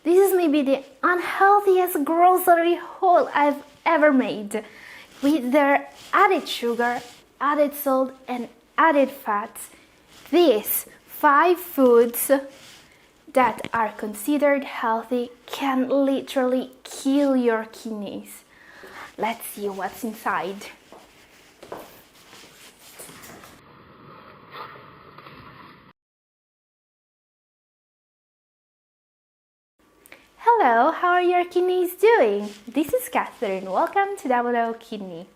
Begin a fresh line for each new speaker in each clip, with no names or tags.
This is maybe the unhealthiest grocery haul I've ever made, with their added sugar, added salt, and added fats. These 5 foods that are considered healthy can literally kill your kidneys. Let's see what's inside. Hello, how are your kidneys doing? This is Catherine. Welcome to Double O Kidney.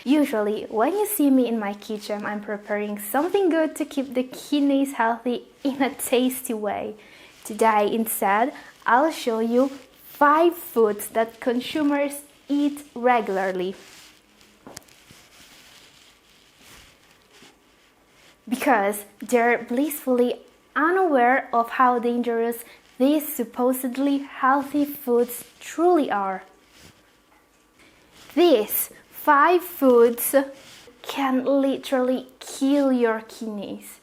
Usually, when you see me in my kitchen, I'm preparing something good to keep the kidneys healthy in a tasty way. Today, instead, I'll show you 5 foods that consumers eat regularly. Because they're blissfully unaware of how dangerous these supposedly healthy foods truly are. These 5 foods can literally kill your kidneys.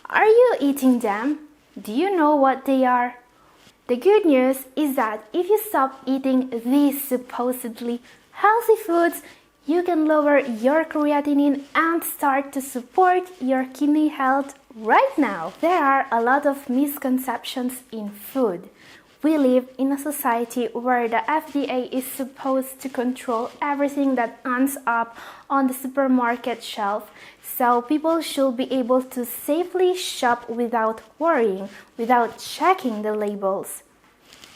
Are you eating them? Do you know what they are? The good news is that if you stop eating these supposedly healthy foods, you can lower your creatinine and start to support your kidney health right now. There are a lot of misconceptions in food. We live in a society where the FDA is supposed to control everything that ends up on the supermarket shelf, so people should be able to safely shop without worrying, without checking the labels.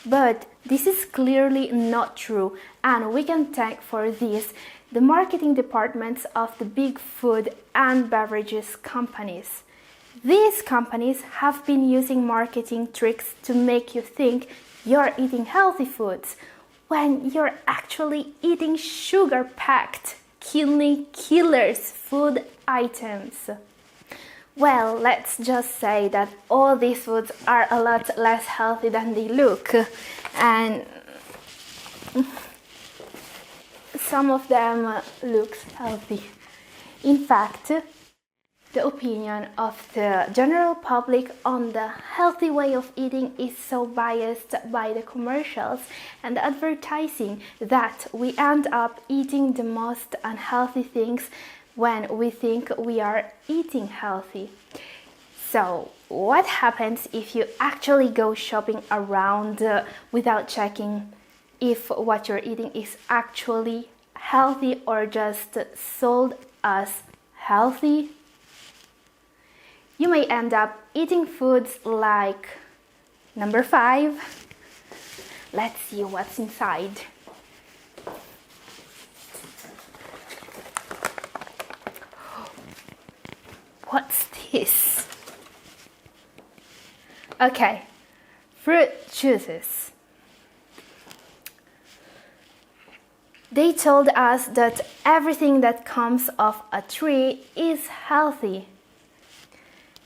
But this is clearly not true, and we can thank for this the marketing departments of the big food and beverages companies. These companies have been using marketing tricks to make you think you're eating healthy foods when you're actually eating sugar-packed, kidney killers food items. Well, let's just say that all these foods are a lot less healthy than they look, and some of them looks healthy. In fact, the opinion of the general public on the healthy way of eating is so biased by the commercials and the advertising that we end up eating the most unhealthy things when we think we are eating healthy. So, what happens if you actually go shopping around without checking if what you're eating is actually healthy or just sold as healthy? You may end up eating foods like number 5. Let's see what's inside. What's this? Okay, fruit juices. They told us that everything that comes off a tree is healthy.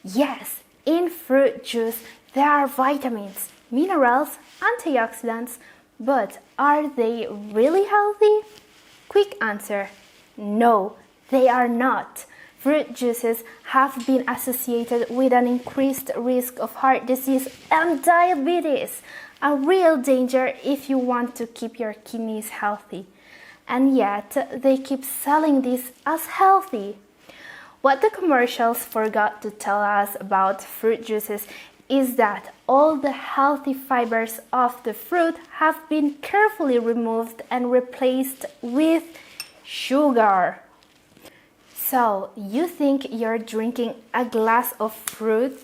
Yes, in fruit juice there are vitamins, minerals, antioxidants, but are they really healthy? Quick answer, no, they are not. Fruit juices have been associated with an increased risk of heart disease and diabetes, a real danger if you want to keep your kidneys healthy. And yet, they keep selling this as healthy. What the commercials forgot to tell us about fruit juices is that all the healthy fibers of the fruit have been carefully removed and replaced with sugar. So, you think you're drinking a glass of fruit?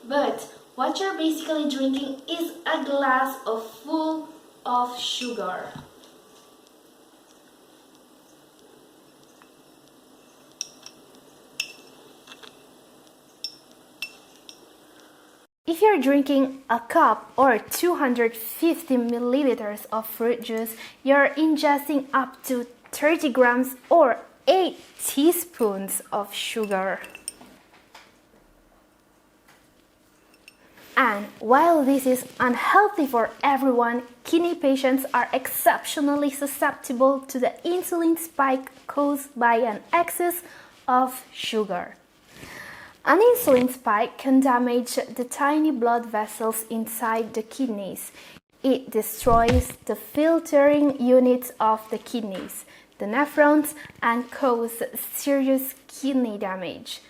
But what you're basically drinking is a glass full of sugar. If you're drinking a cup or 250 milliliters of fruit juice, you're ingesting up to 30 grams or 8 teaspoons of sugar. And while this is unhealthy for everyone, kidney patients are exceptionally susceptible to the insulin spike caused by an excess of sugar. An insulin spike can damage the tiny blood vessels inside the kidneys. It destroys the filtering units of the kidneys, the nephrons, and causes serious kidney damage.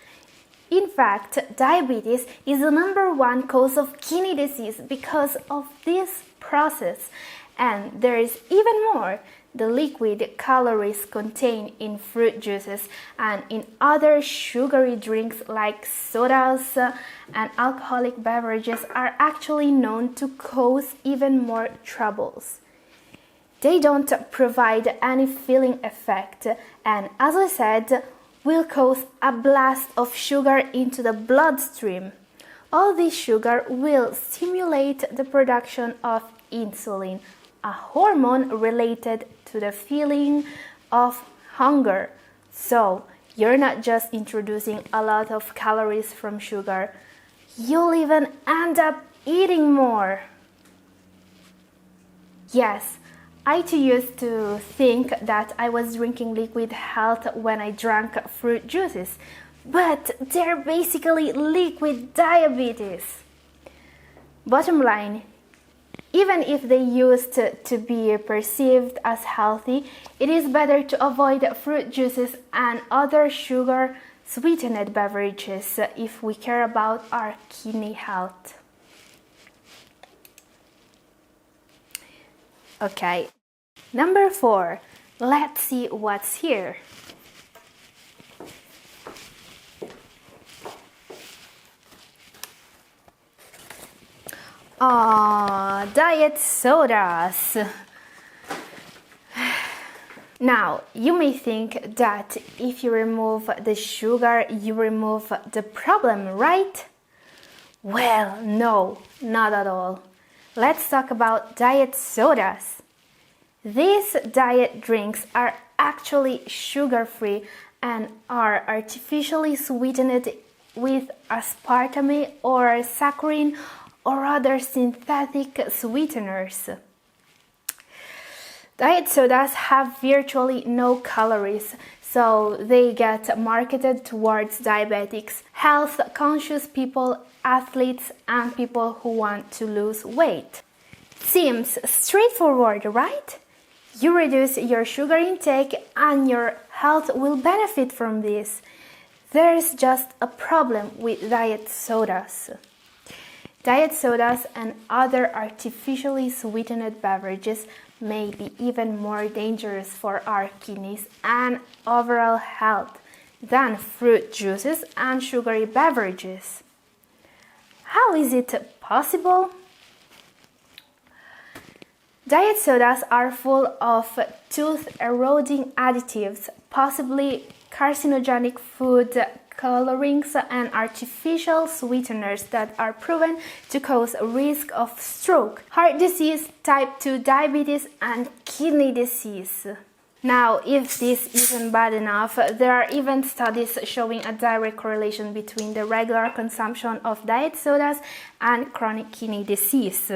In fact, diabetes is the #1 cause of kidney disease because of this process. And there is even more. The liquid calories contained in fruit juices and in other sugary drinks like sodas and alcoholic beverages are actually known to cause even more troubles. They don't provide any filling effect, and as I said, will cause a blast of sugar into the bloodstream. All this sugar will stimulate the production of insulin, a hormone related to the feeling of hunger. So, you're not just introducing a lot of calories from sugar, you'll even end up eating more. Yes, I too used to think that I was drinking liquid health when I drank fruit juices, but they're basically liquid diabetes. Bottom line, even if they used to be perceived as healthy, it is better to avoid fruit juices and other sugar-sweetened beverages if we care about our kidney health. Okay. Number 4, let's see what's here. Diet sodas. Now, you may think that if you remove the sugar, you remove the problem, right? Well, no, not at all. Let's talk about diet sodas. These diet drinks are actually sugar-free and are artificially sweetened with aspartame or saccharin or other synthetic sweeteners. Diet sodas have virtually no calories, so they get marketed towards diabetics, health-conscious people, athletes, and people who want to lose weight. Seems straightforward, right? You reduce your sugar intake and your health will benefit from this. There's just a problem with diet sodas. Diet sodas and other artificially sweetened beverages may be even more dangerous for our kidneys and overall health than fruit juices and sugary beverages. How is it possible? Diet sodas are full of tooth-eroding additives, possibly carcinogenic food colorings and artificial sweeteners that are proven to cause a risk of stroke, heart disease, type 2 diabetes, and kidney disease. Now, if this isn't bad enough, there are even studies showing a direct correlation between the regular consumption of diet sodas and chronic kidney disease.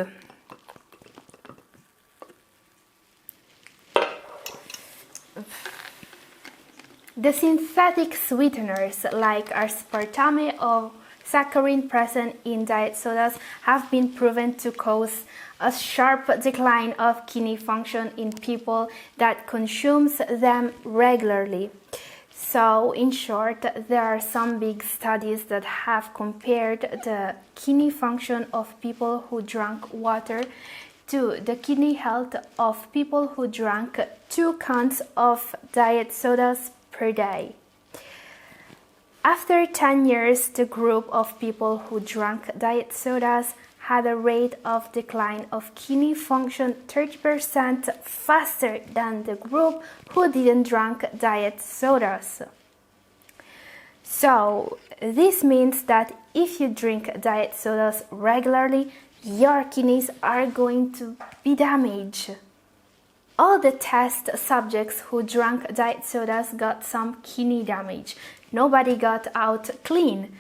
The synthetic sweeteners like aspartame or saccharin present in diet sodas have been proven to cause a sharp decline of kidney function in people that consumes them regularly. So, in short, there are some big studies that have compared the kidney function of people who drank water to the kidney health of people who drank 2 cans of diet sodas per day. After 10 years, the group of people who drank diet sodas had a rate of decline of kidney function 30% faster than the group who didn't drink diet sodas. So, this means that if you drink diet sodas regularly, your kidneys are going to be damaged. All the test subjects who drank diet sodas got some kidney damage. Nobody got out clean.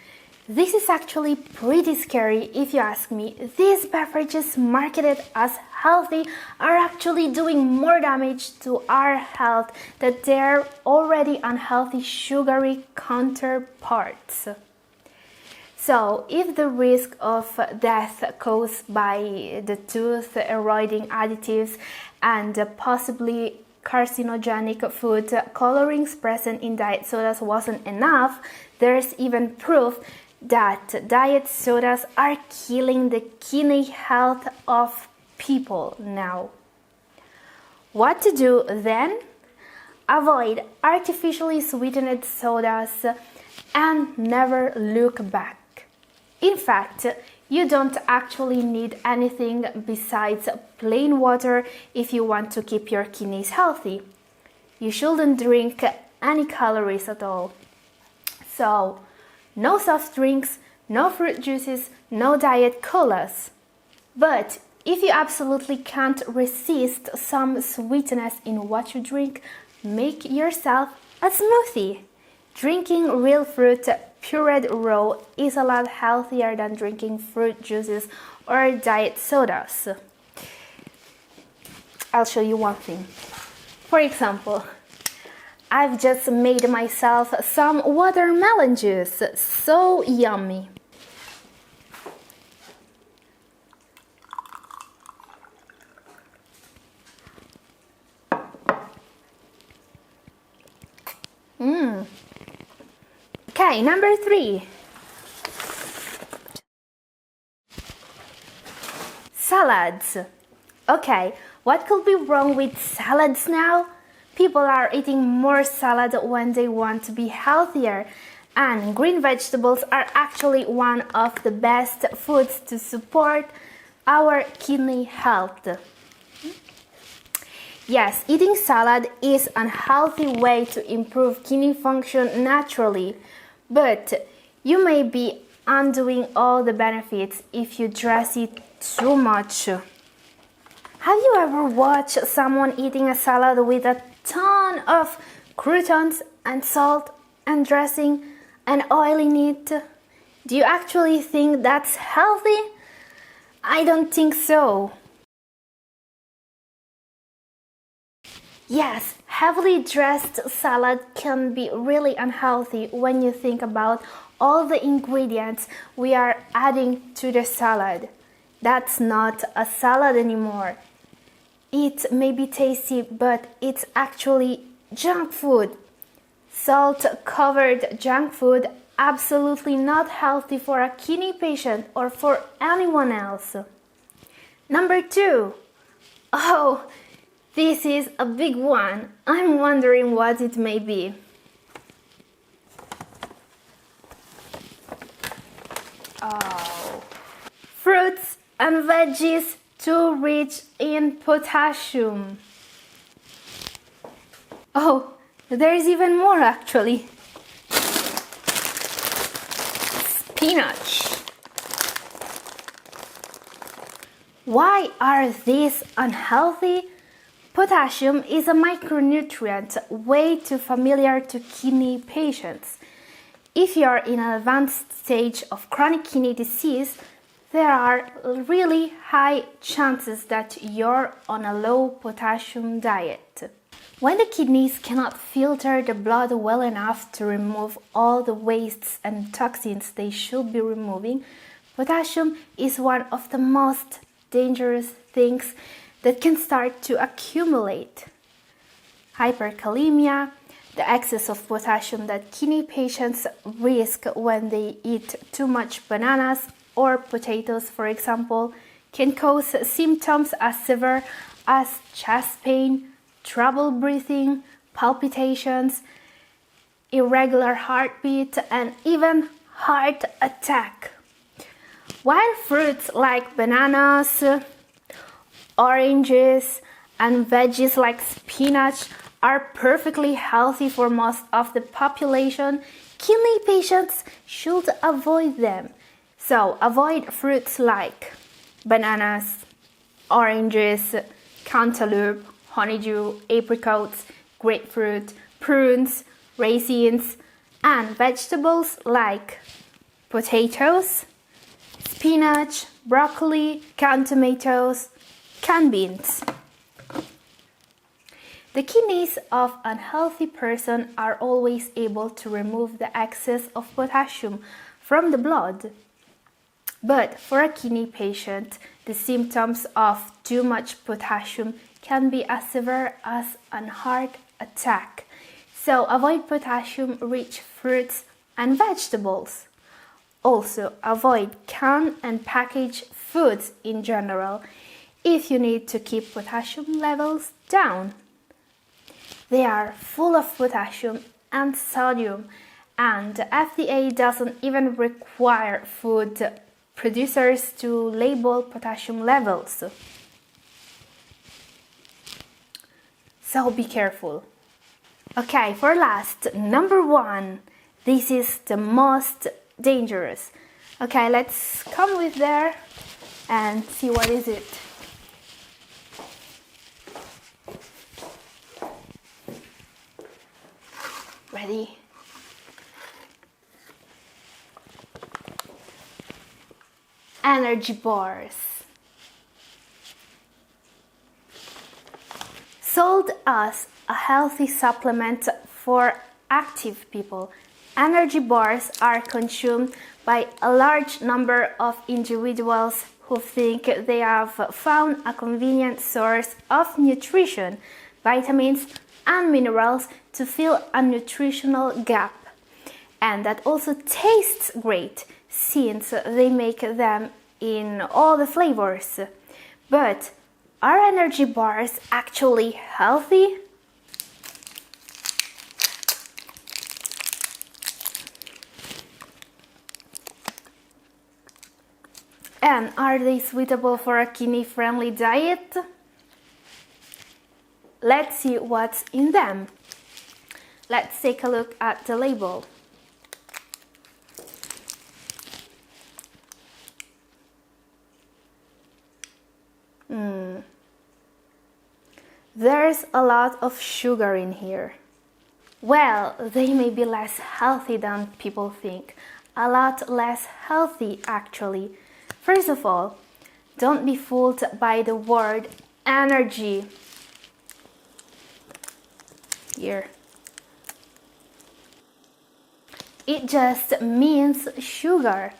This is actually pretty scary if you ask me. These beverages marketed as healthy are actually doing more damage to our health than their already unhealthy sugary counterparts. So, if the risk of death caused by the tooth eroding additives and possibly carcinogenic food colorings present in diet sodas wasn't enough, there's even proof that diet sodas are killing the kidney health of people now. What to do then? Avoid artificially sweetened sodas and never look back. In fact, you don't actually need anything besides plain water if you want to keep your kidneys healthy. You shouldn't drink any calories at all. So, no soft drinks, no fruit juices, no diet colas. But if you absolutely can't resist some sweetness in what you drink, make yourself a smoothie. Drinking real fruit pureed raw is a lot healthier than drinking fruit juices or diet sodas. I'll show you one thing. For example, I've just made myself some watermelon juice. So yummy. Okay, number 3. Salads. Okay, what could be wrong with salads now? People are eating more salad when they want to be healthier, and green vegetables are actually one of the best foods to support our kidney health. Yes, eating salad is an healthy way to improve kidney function naturally, but you may be undoing all the benefits if you dress it too much. Have you ever watched someone eating a salad with a ton of croutons and salt and dressing and oil in it? Do you actually think that's healthy? I don't think so. Yes, heavily dressed salad can be really unhealthy when you think about all the ingredients we are adding to the salad. That's not a salad anymore. It may be tasty, but it's actually junk food. Salt-covered junk food, absolutely not healthy for a kidney patient or for anyone else. Number 2. Oh, this is a big one. I'm wondering what it may be. Oh. Fruits and veggies too rich in potassium. Oh, there's even more actually. Spinach. Why are these unhealthy? Potassium is a micronutrient way too familiar to kidney patients. If you're in an advanced stage of chronic kidney disease, there are really high chances that you're on a low potassium diet. When the kidneys cannot filter the blood well enough to remove all the wastes and toxins they should be removing, potassium is one of the most dangerous things that can start to accumulate. Hyperkalemia, the excess of potassium that kidney patients risk when they eat too much bananas or potatoes, for example, can cause symptoms as severe as chest pain, trouble breathing, palpitations, irregular heartbeat, and even heart attack. While fruits like bananas, oranges, and veggies like spinach are perfectly healthy for most of the population, kidney patients should avoid them. So avoid fruits like bananas, oranges, cantaloupe, honeydew, apricots, grapefruit, prunes, raisins, and vegetables like potatoes, spinach, broccoli, canned tomatoes, canned beans. The kidneys of an healthy person are always able to remove the excess of potassium from the blood. But for a kidney patient, the symptoms of too much potassium can be as severe as a heart attack. So avoid potassium-rich fruits and vegetables. Also, avoid canned and packaged foods in general if you need to keep potassium levels down. They are full of potassium and sodium, and the FDA doesn't even require food producers to label potassium levels. So be careful. Okay, for last, number 1. This is the most dangerous. Okay, let's come with there and see what is it. Ready? Energy bars. Sold as a healthy supplement for active people, energy bars are consumed by a large number of individuals who think they have found a convenient source of nutrition, vitamins, and minerals to fill a nutritional gap, and that also tastes great since they make them in all the flavors. But are energy bars actually healthy? And are they suitable for a kidney-friendly diet? Let's see what's in them. Let's take a look at the label. There's a lot of sugar in here. Well, they may be less healthy than people think. A lot less healthy, actually. First of all, don't be fooled by the word energy. Here. It just means sugar.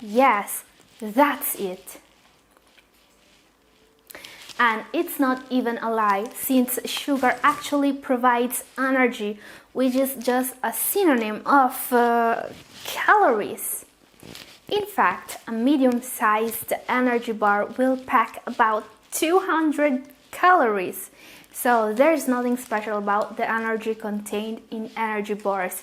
Yes, that's it. And it's not even a lie, since sugar actually provides energy, which is just a synonym of calories. In fact, a medium-sized energy bar will pack about 200 calories. So there's nothing special about the energy contained in energy bars.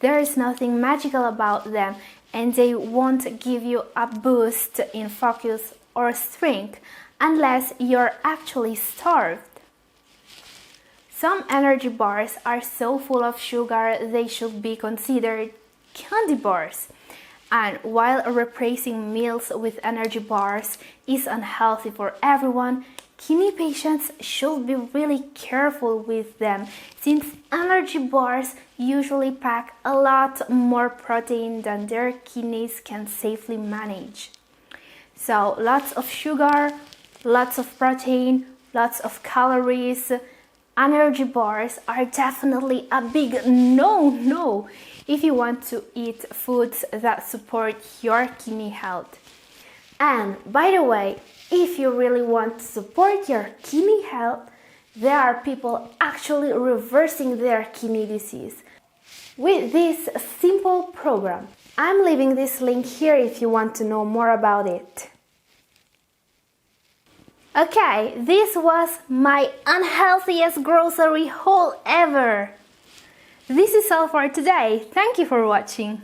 There is nothing magical about them, and they won't give you a boost in focus or strength unless you're actually starved. Some energy bars are so full of sugar they should be considered candy bars. And while replacing meals with energy bars is unhealthy for everyone, kidney patients should be really careful with them, since energy bars usually pack a lot more protein than their kidneys can safely manage. So lots of sugar, lots of protein, lots of calories. Energy bars are definitely a big no-no if you want to eat foods that support your kidney health. And by the way, if you really want to support your kidney health, there are people actually reversing their kidney disease with this simple program. I'm leaving this link here if you want to know more about it. Okay, this was my unhealthiest grocery haul ever. This is all for today. Thank you for watching.